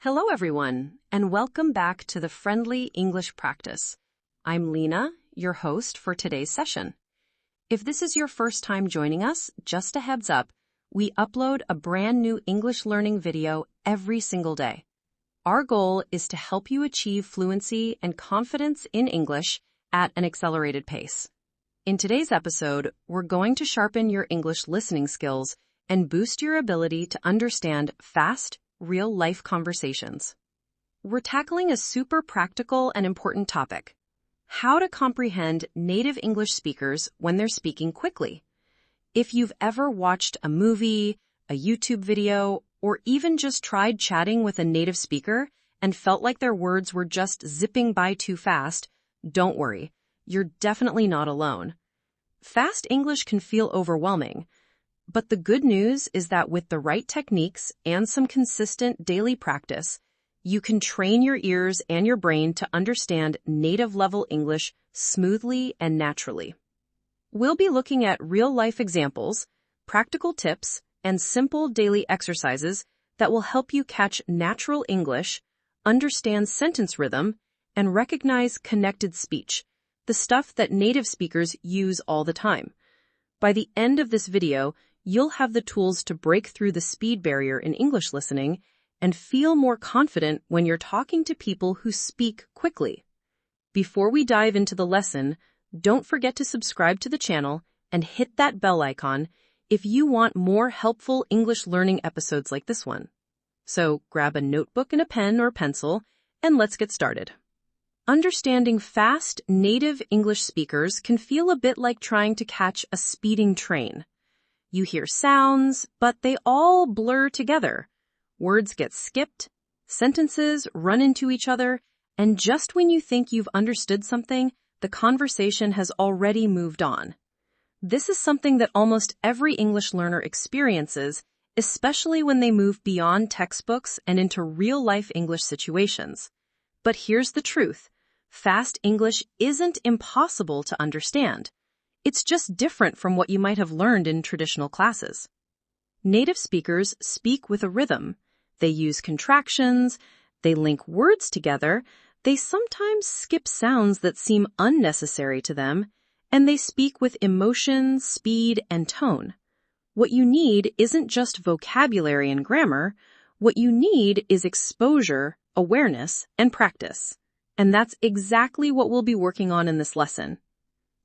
Hello, everyone, and welcome back to the Friendly English Practice. I'm Lena, your host for today's session. If this is your first time joining us, just a heads up, we upload a brand new English learning video every single day. Our goal is to help you achieve fluency and confidence in English at an accelerated pace. In today's episode, we're going to sharpen your English listening skills and boost your ability to understand fast, real-life conversations. We're tackling a super practical and important topic: how to comprehend native English speakers when they're speaking quickly. If you've ever watched a movie, a YouTube video, or even just tried chatting with a native speaker and felt like their words were just zipping by too fast, don't worry, you're definitely not alone. Fast English can feel overwhelming, but the good news is that with the right techniques and some consistent daily practice, you can train your ears and your brain to understand native-level English smoothly and naturally. We'll be looking at real-life examples, practical tips, and simple daily exercises that will help you catch natural English, understand sentence rhythm, and recognize connected speech, the stuff that native speakers use all the time. By the end of this video, you'll have the tools to break through the speed barrier in English listening and feel more confident when you're talking to people who speak quickly. Before we dive into the lesson, don't forget to subscribe to the channel and hit that bell icon if you want more helpful English learning episodes like this one. So grab a notebook and a pen or pencil, and let's get started. Understanding fast, native English speakers can feel a bit like trying to catch a speeding train. You hear sounds, but they all blur together. Words get skipped, sentences run into each other, and just when you think you've understood something, the conversation has already moved on. This is something that almost every English learner experiences, especially when they move beyond textbooks and into real-life English situations. But here's the truth: fast English isn't impossible to understand. It's just different from what you might have learned in traditional classes. Native speakers speak with a rhythm. They use contractions, they link words together, they sometimes skip sounds that seem unnecessary to them, and they speak with emotion, speed, and tone. What you need isn't just vocabulary and grammar. What you need is exposure, awareness, and practice. And that's exactly what we'll be working on in this lesson.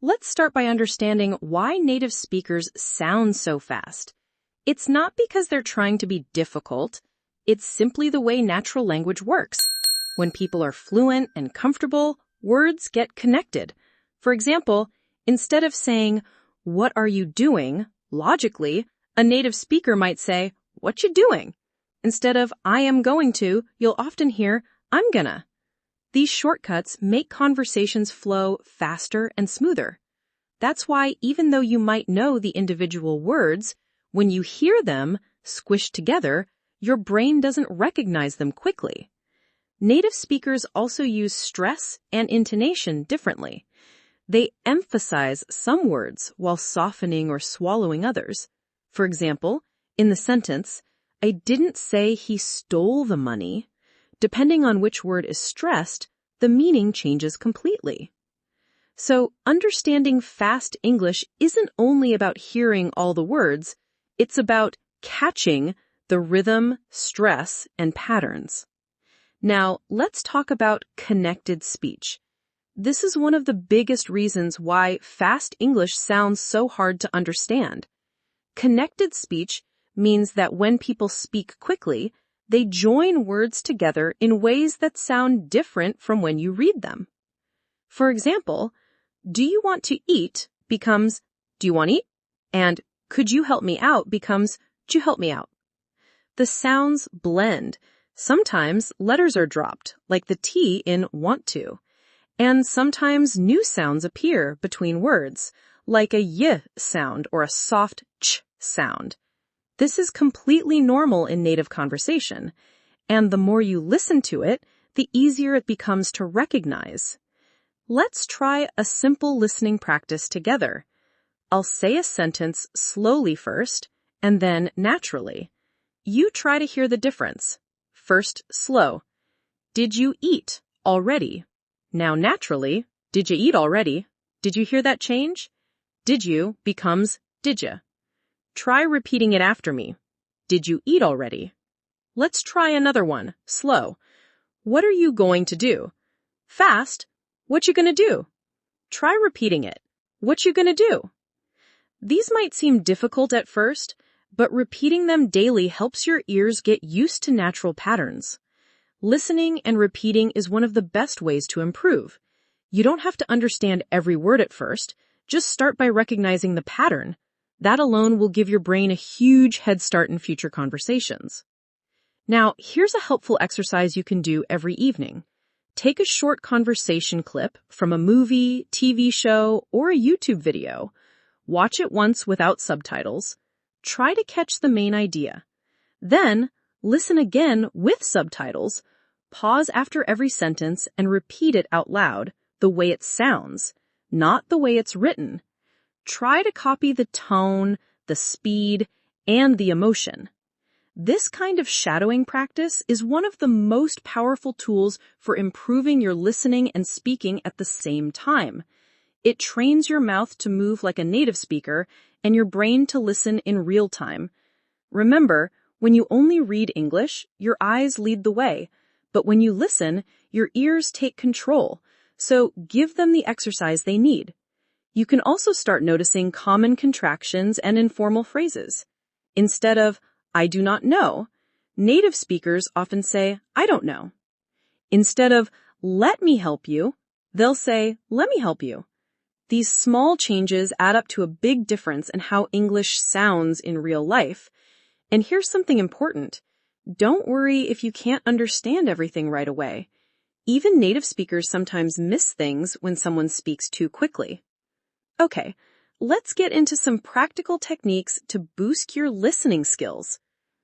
Let's start by understanding why native speakers sound so fast. It's not because they're trying to be difficult. It's simply the way natural language works. When people are fluent and comfortable, words get connected. For example, instead of saying, "What are you doing?" logically, a native speaker might say, "What you doing?" Instead of "I am going to," you'll often hear, "I'm gonna." These shortcuts make conversations flow faster and smoother. That's why even though you might know the individual words, when you hear them squished together, your brain doesn't recognize them quickly. Native speakers also use stress and intonation differently. They emphasize some words while softening or swallowing others. For example, in the sentence, "I didn't say he stole the money," depending on which word is stressed, the meaning changes completely. So, understanding fast English isn't only about hearing all the words, it's about catching the rhythm, stress, and patterns. Now, let's talk about connected speech. This is one of the biggest reasons why fast English sounds so hard to understand. Connected speech means that when people speak quickly, they join words together in ways that sound different from when you read them. For example, "Do you want to eat?" becomes "Do you want to eat?" And "Could you help me out?" becomes "Could you help me out?" The sounds blend. Sometimes letters are dropped, like the T in want to. And sometimes new sounds appear between words, like a y sound or a soft ch sound. This is completely normal in native conversation, and the more you listen to it, the easier it becomes to recognize. Let's try a simple listening practice together. I'll say a sentence slowly first, and then naturally. You try to hear the difference. First, slow. Did you eat already? Now, naturally, did you eat already? Did you hear that change? Did you becomes did ya. Try repeating it after me. Did you eat already? Let's try another one, slow. What are you going to do? Fast, what you gonna do? Try repeating it. What you gonna do? These might seem difficult at first, but repeating them daily helps your ears get used to natural patterns. Listening and repeating is one of the best ways to improve. You don't have to understand every word at first. Just start by recognizing the pattern. That alone will give your brain a huge head start in future conversations. Now, here's a helpful exercise you can do every evening. Take a short conversation clip from a movie, TV show, or a YouTube video. Watch it once without subtitles. Try to catch the main idea. Then, listen again with subtitles. Pause after every sentence and repeat it out loud, the way it sounds, not the way it's written. Try to copy the tone, the speed, and the emotion. This kind of shadowing practice is one of the most powerful tools for improving your listening and speaking at the same time. It trains your mouth to move like a native speaker and your brain to listen in real time. Remember, when you only read English, your eyes lead the way, but when you listen, your ears take control, so give them the exercise they need. You can also start noticing common contractions and informal phrases. Instead of, I do not know, native speakers often say, I don't know. Instead of, let me help you, they'll say, let me help you. These small changes add up to a big difference in how English sounds in real life. And here's something important. Don't worry if you can't understand everything right away. Even native speakers sometimes miss things when someone speaks too quickly. Okay, let's get into some practical techniques to boost your listening skills.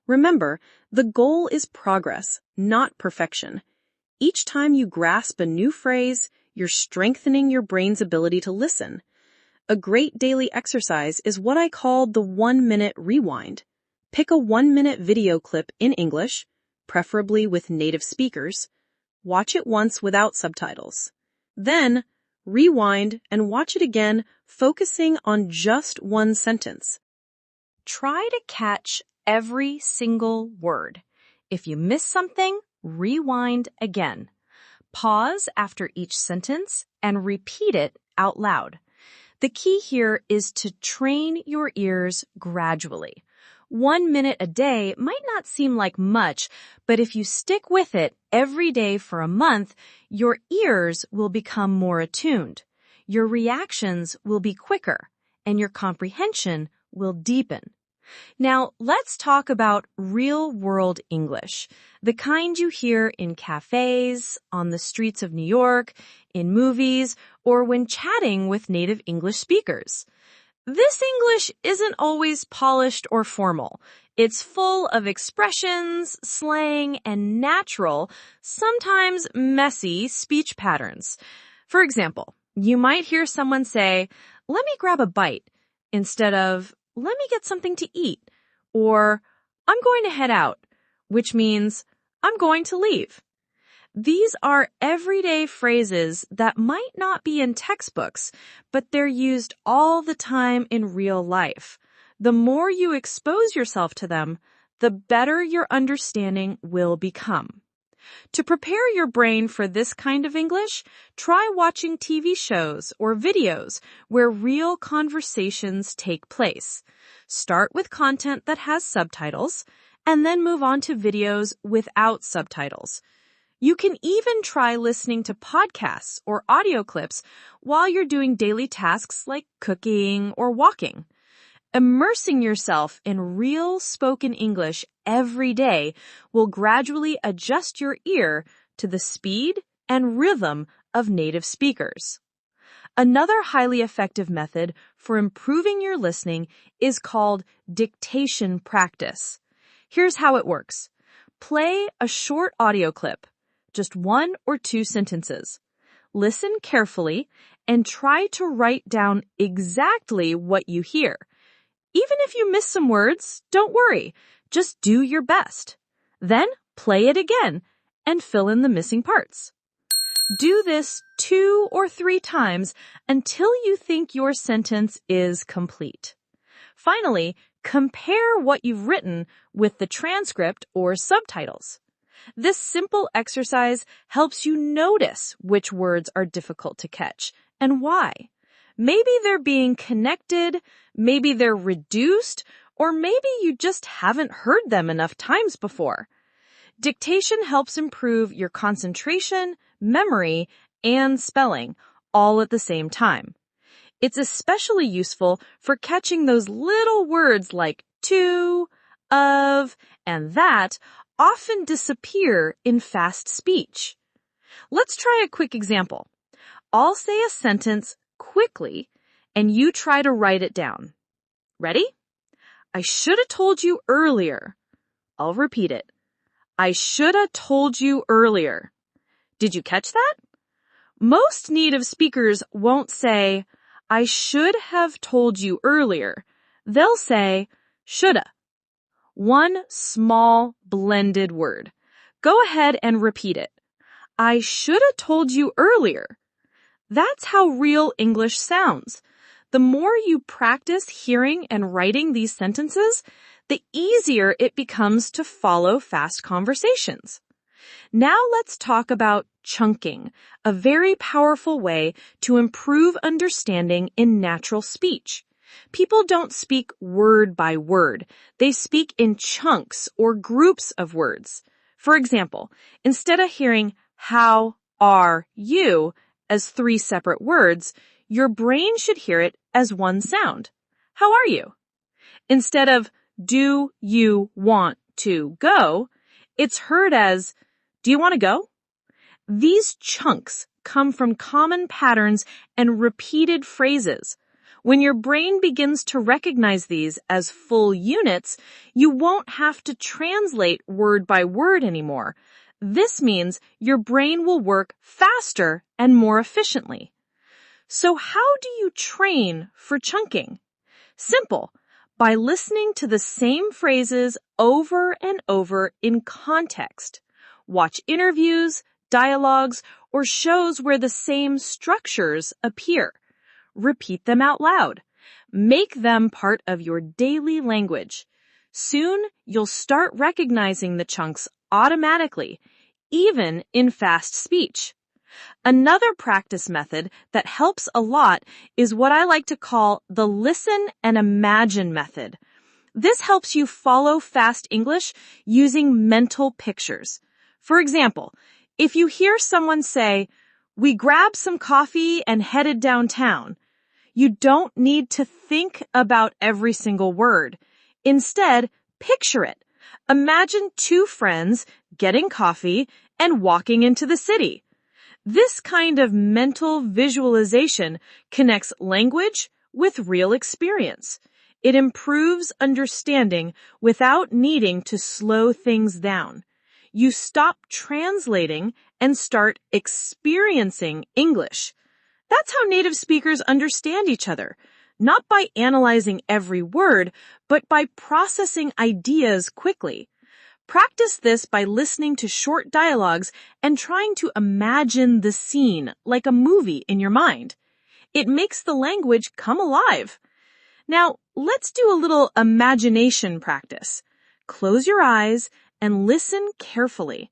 Remember, the goal is progress, not perfection. Each time you grasp a new phrase, you're strengthening your brain's ability to listen. A great daily exercise is what I call the 1-minute rewind. Pick a 1-minute video clip in English, preferably with native speakers. Watch it once without subtitles. Then, rewind and watch it again, focusing on just one sentence. Try to catch every single word. If you miss something, rewind again. Pause after each sentence and repeat it out loud. The key here is to train your ears gradually. 1 minute a day might not seem like much, but if you stick with it every day for a month, your ears will become more attuned. Your reactions will be quicker, and your comprehension will deepen. Now, let's talk about real-world English, the kind you hear in cafes, on the streets of New York, in movies, or when chatting with native English speakers. This English isn't always polished or formal. It's full of expressions, slang, and natural, sometimes messy speech patterns. For example, you might hear someone say, "Let me grab a bite," instead of, "Let me get something to eat," or "I'm going to head out," which means, "I'm going to leave." These are everyday phrases that might not be in textbooks, but they're used all the time in real life. The more you expose yourself to them, the better your understanding will become. To prepare your brain for this kind of English, try watching TV shows or videos where real conversations take place. Start with content that has subtitles, and then move on to videos without subtitles. You can even try listening to podcasts or audio clips while you're doing daily tasks like cooking or walking. Immersing yourself in real spoken English every day will gradually adjust your ear to the speed and rhythm of native speakers. Another highly effective method for improving your listening is called dictation practice. Here's how it works. Play a short audio clip, just 1 or 2 sentences. Listen carefully and try to write down exactly what you hear. Even if you miss some words, don't worry. Just do your best. Then play it again, and fill in the missing parts. Do this 2 or 3 times until you think your sentence is complete. Finally, compare what you've written with the transcript or subtitles. This simple exercise helps you notice which words are difficult to catch and why. Maybe they're being connected, maybe they're reduced, or maybe you just haven't heard them enough times before. Dictation helps improve your concentration, memory, and spelling, all at the same time. It's especially useful for catching those little words like to, of, and that often disappear in fast speech. Let's try a quick example. I'll say a sentence quickly, and you try to write it down. Ready? I should have told you earlier. I'll repeat it. I should have told you earlier. Did you catch that? Most native speakers won't say, I should have told you earlier. They'll say, shoulda. One small blended word. Go ahead and repeat it. I should have told you earlier. That's how real English sounds. The more you practice hearing and writing these sentences, the easier it becomes to follow fast conversations. Now let's talk about chunking, a very powerful way to improve understanding in natural speech. People don't speak word by word. They speak in chunks or groups of words. For example, instead of hearing how are you as 3 separate words, your brain should hear it as one sound. How are you? Instead of do you want to go, it's heard as do you want to go? These chunks come from common patterns and repeated phrases. When your brain begins to recognize these as full units, you won't have to translate word by word anymore. This means your brain will work faster and more efficiently. So how do you train for chunking? Simple, by listening to the same phrases over and over in context. Watch interviews, dialogues, or shows where the same structures appear. Repeat them out loud. Make them part of your daily language. Soon, you'll start recognizing the chunks automatically, even in fast speech. Another practice method that helps a lot is what I like to call the listen and imagine method. This helps you follow fast English using mental pictures. For example, if you hear someone say, "We grabbed some coffee and headed downtown," you don't need to think about every single word. Instead, picture it. Imagine 2 friends getting coffee and walking into the city. This kind of mental visualization connects language with real experience. It improves understanding without needing to slow things down. You stop translating and start experiencing English. That's how native speakers understand each other, not by analyzing every word, but by processing ideas quickly. Practice this by listening to short dialogues and trying to imagine the scene like a movie in your mind. It makes the language come alive. Now, let's do a little imagination practice. Close your eyes and listen carefully.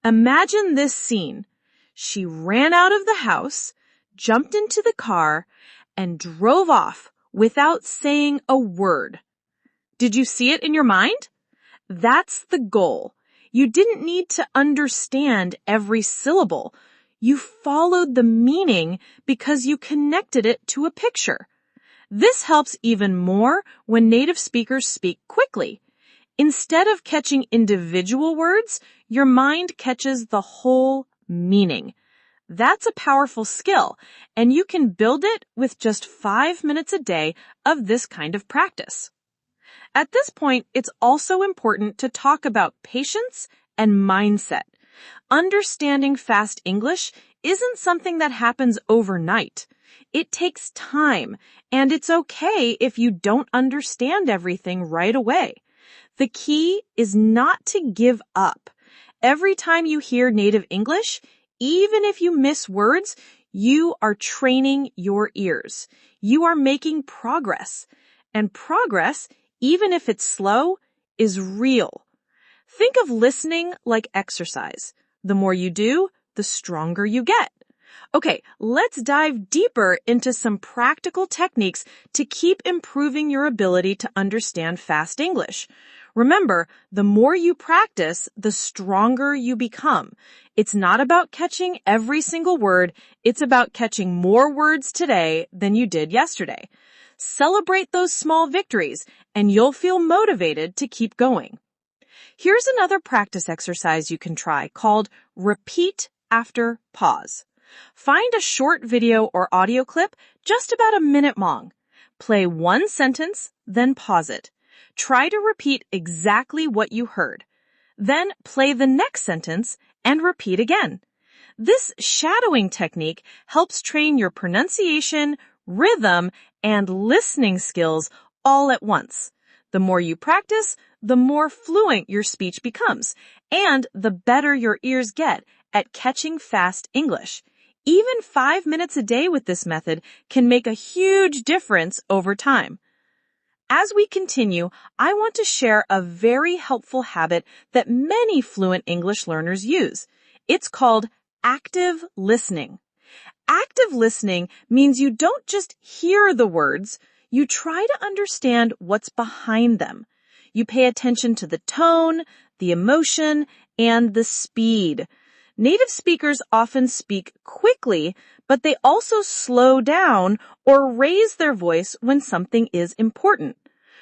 Imagine this scene. She ran out of the house, jumped into the car, and drove off without saying a word. Did you see it in your mind? That's the goal. You didn't need to understand every syllable. You followed the meaning because you connected it to a picture. This helps even more when native speakers speak quickly. Instead of catching individual words, your mind catches the whole meaning. That's a powerful skill, and you can build it with just 5 minutes a day of this kind of practice. At this point, it's also important to talk about patience and mindset. Understanding fast English isn't something that happens overnight. It takes time, and it's okay if you don't understand everything right away. The key is not to give up. Every time you hear native English, even if you miss words, you are training your ears. You are making progress. And progress, even if it's slow, is real. Think of listening like exercise. The more you do, the stronger you get. Okay, let's dive deeper into some practical techniques to keep improving your ability to understand fast English. Remember, the more you practice, the stronger you become. It's not about catching every single word. It's about catching more words today than you did yesterday. Celebrate those small victories, and you'll feel motivated to keep going. Here's another practice exercise you can try called repeat after pause. Find a short video or audio clip just about a minute long. Play one sentence, then pause it. Try to repeat exactly what you heard. Then play the next sentence and repeat again. This shadowing technique helps train your pronunciation, rhythm, and listening skills all at once. The more you practice, the more fluent your speech becomes, and the better your ears get at catching fast English. Even 5 minutes a day with this method can make a huge difference over time. As we continue, I want to share a very helpful habit that many fluent English learners use. It's called active listening. Active listening means you don't just hear the words, you try to understand what's behind them. You pay attention to the tone, the emotion, and the speed. Native speakers often speak quickly, but they also slow down or raise their voice when something is important.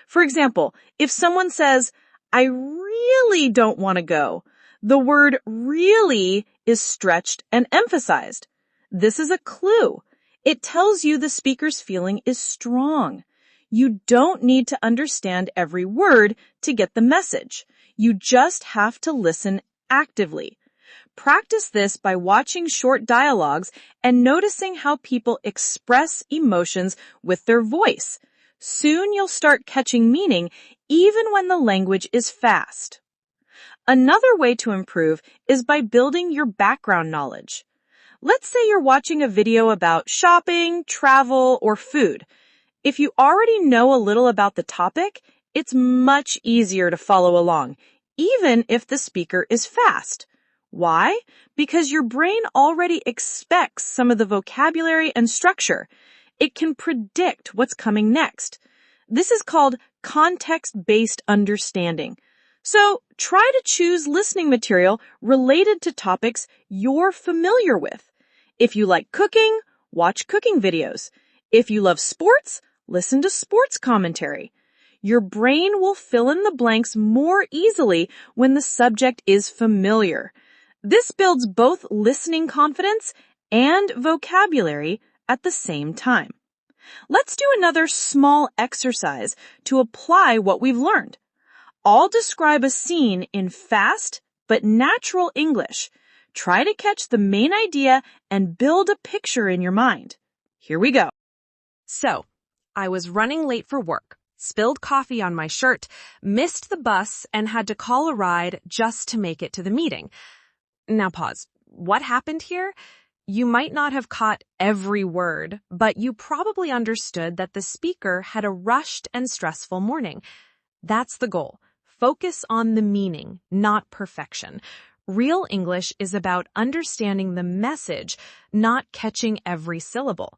For example, if someone says, "I really don't want to go," the word really is stretched and emphasized. This is a clue. It tells you the speaker's feeling is strong. You don't need to understand every word to get the message. You just have to listen actively. Practice this by watching short dialogues and noticing how people express emotions with their voice. Soon you'll start catching meaning even when the language is fast. Another way to improve is by building your background knowledge. Let's say you're watching a video about shopping, travel, or food. If you already know a little about the topic, it's much easier to follow along, even if the speaker is fast. Why? Because your brain already expects some of the vocabulary and structure. It can predict what's coming next. This is called context-based understanding. So try to choose listening material related to topics you're familiar with. If you like cooking, watch cooking videos. If you love sports, listen to sports commentary. Your brain will fill in the blanks more easily when the subject is familiar. This builds both listening confidence and vocabulary at the same time. Let's do another small exercise to apply what we've learned. I'll describe a scene in fast but natural English. Try to catch the main idea and build a picture in your mind. Here we go. So, I was running late for work, spilled coffee on my shirt, missed the bus, and had to call a ride just to make it to the meeting. Now pause. What happened here? You might not have caught every word, but you probably understood that the speaker had a rushed and stressful morning. That's the goal. Focus on the meaning, not perfection. Real English is about understanding the message, not catching every syllable.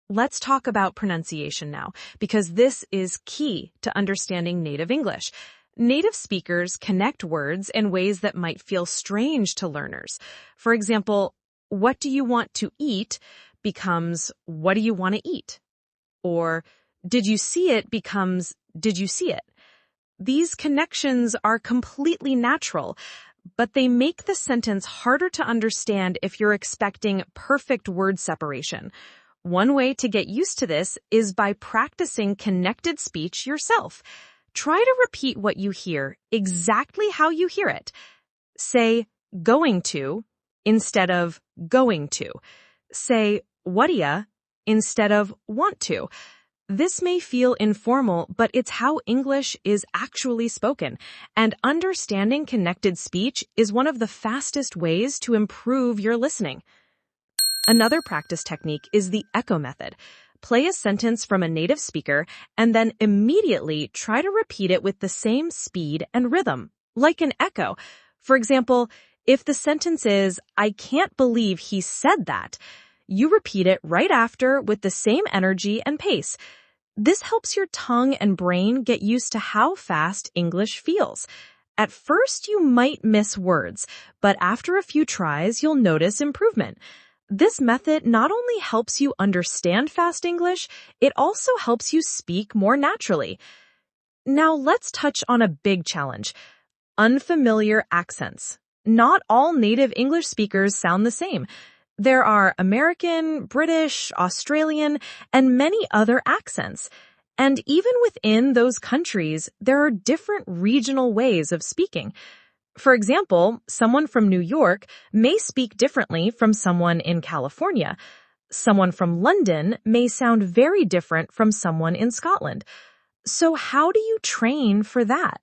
Let's talk about pronunciation now, because this is key to understanding native English. Native speakers connect words in ways that might feel strange to learners. For example, what do you want to eat becomes, what do you want to eat? Or, did you see it becomes, did you see it? These connections are completely natural, but they make the sentence harder to understand if you're expecting perfect word separation. One way to get used to this is by practicing connected speech yourself. Try to repeat what you hear exactly how you hear it. Say, going to, instead of going to. Say, what'ya, instead of want to. This may feel informal, but it's how English is actually spoken, and understanding connected speech is one of the fastest ways to improve your listening. Another practice technique is the echo method. Play a sentence from a native speaker and then immediately try to repeat it with the same speed and rhythm, like an echo. For example, if the sentence is, "I can't believe he said that," you repeat it right after with the same energy and pace. This helps your tongue and brain get used to how fast English feels. At first, you might miss words, but after a few tries, you'll notice improvement. This method not only helps you understand fast English, it also helps you speak more naturally. Now let's touch on a big challenge: unfamiliar accents. Not all native English speakers sound the same. There are American, British, Australian, and many other accents. And even within those countries, there are different regional ways of speaking. For example, someone from New York may speak differently from someone in California. Someone from London may sound very different from someone in Scotland. So how do you train for that?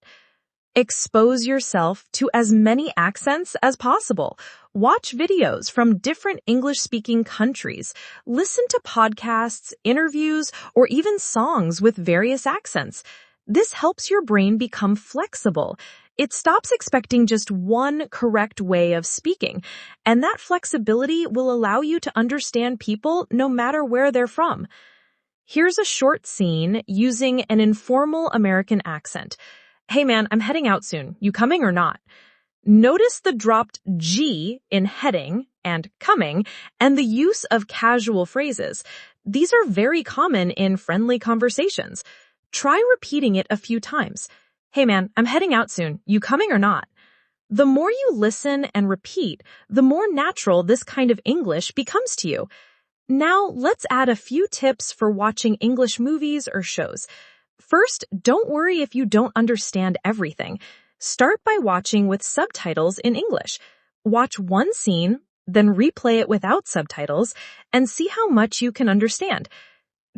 Expose yourself to as many accents as possible. Watch videos from different English-speaking countries. Listen to podcasts, interviews, or even songs with various accents. This helps your brain become flexible. It stops expecting just one correct way of speaking, and that flexibility will allow you to understand people no matter where they're from. Here's a short scene using an informal American accent. "Hey man, I'm heading out soon. You coming or not?" Notice the dropped G in heading and coming and the use of casual phrases. These are very common in friendly conversations. Try repeating it a few times. "Hey man, I'm heading out soon. You coming or not?" The more you listen and repeat, the more natural this kind of English becomes to you. Now, let's add a few tips for watching English movies or shows. First, don't worry if you don't understand everything. Start by watching with subtitles in English. Watch one scene, then replay it without subtitles, and see how much you can understand.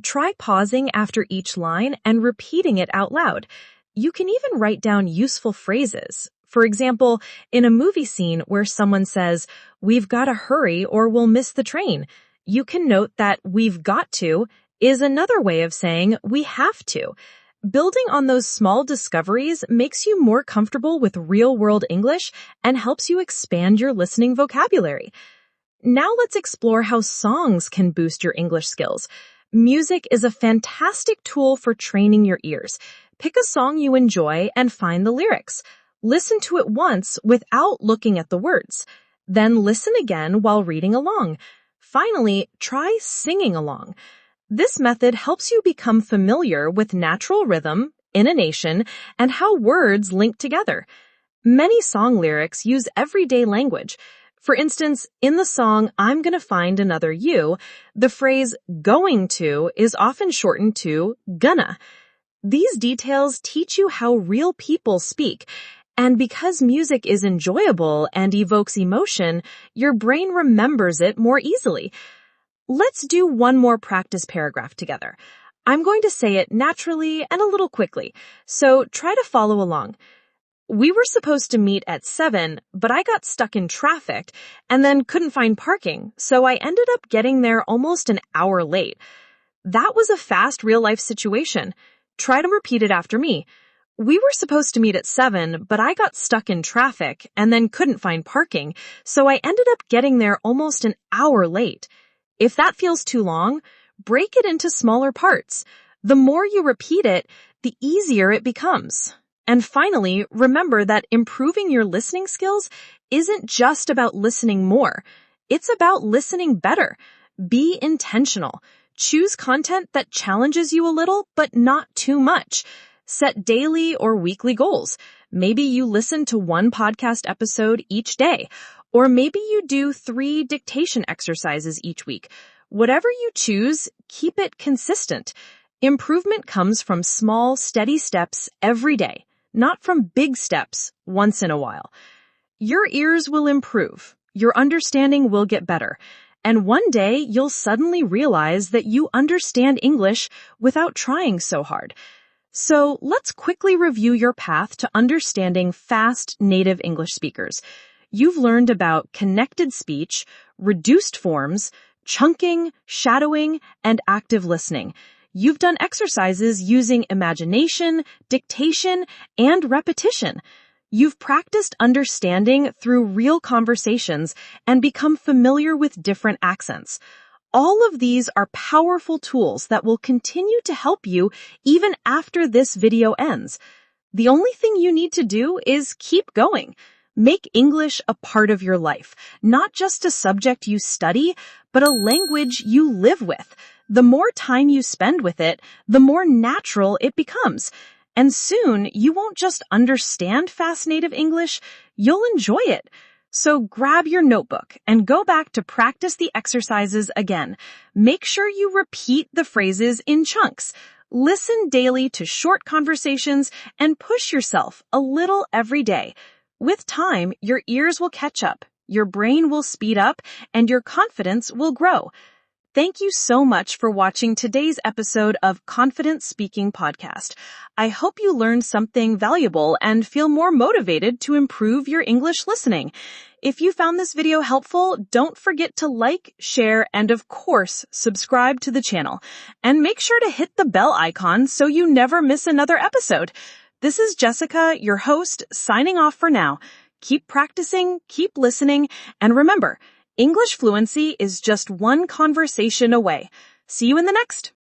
Try pausing after each line and repeating it out loud. You can even write down useful phrases. For example, in a movie scene where someone says, "We've got to hurry or we'll miss the train," you can note that "we've got to" is another way of saying "we have to." Building on those small discoveries makes you more comfortable with real-world English and helps you expand your listening vocabulary. Now let's explore how songs can boost your English skills. Music is a fantastic tool for training your ears. Pick a song you enjoy and find the lyrics. Listen to it once without looking at the words. Then listen again while reading along. Finally, try singing along. This method helps you become familiar with natural rhythm, intonation, and how words link together. Many song lyrics use everyday language. For instance, in the song "I'm Gonna Find Another You," the phrase "going to" is often shortened to "gonna." These details teach you how real people speak, and because music is enjoyable and evokes emotion, your brain remembers it more easily. Let's do one more practice paragraph together. I'm going to say it naturally and a little quickly, so try to follow along. "We were supposed to meet at 7, but I got stuck in traffic and then couldn't find parking, so I ended up getting there almost an hour late." That was a fast real-life situation. Try to repeat it after me. "We were supposed to meet at 7, but I got stuck in traffic and then couldn't find parking, so I ended up getting there almost an hour late." If that feels too long, break it into smaller parts. The more you repeat it, the easier it becomes. And finally, remember that improving your listening skills isn't just about listening more. It's about listening better. Be intentional. Choose content that challenges you a little, but not too much. Set daily or weekly goals. Maybe you listen to one podcast episode each day, or maybe you do 3 dictation exercises each week. Whatever you choose, keep it consistent. Improvement comes from small, steady steps every day, not from big steps once in a while. Your ears will improve. Your understanding will get better. And one day, you'll suddenly realize that you understand English without trying so hard. So let's quickly review your path to understanding fast native English speakers. You've learned about connected speech, reduced forms, chunking, shadowing, and active listening. You've done exercises using imagination, dictation, and repetition. You've practiced understanding through real conversations and become familiar with different accents. All of these are powerful tools that will continue to help you even after this video ends. The only thing you need to do is keep going. Make English a part of your life, not just a subject you study, but a language you live with. The more time you spend with it, the more natural it becomes. And soon, you won't just understand fast native English, you'll enjoy it. So grab your notebook and go back to practice the exercises again. Make sure you repeat the phrases in chunks. Listen daily to short conversations and push yourself a little every day. With time, your ears will catch up, your brain will speed up, and your confidence will grow. Thank you so much for watching today's episode of Confident Speaking Podcast. I hope you learned something valuable and feel more motivated to improve your English listening. If you found this video helpful, don't forget to like, share, and of course, subscribe to the channel. And make sure to hit the bell icon so you never miss another episode. This is Jessica, your host, signing off for now. Keep practicing, keep listening, and remember, English fluency is just one conversation away. See you in the next.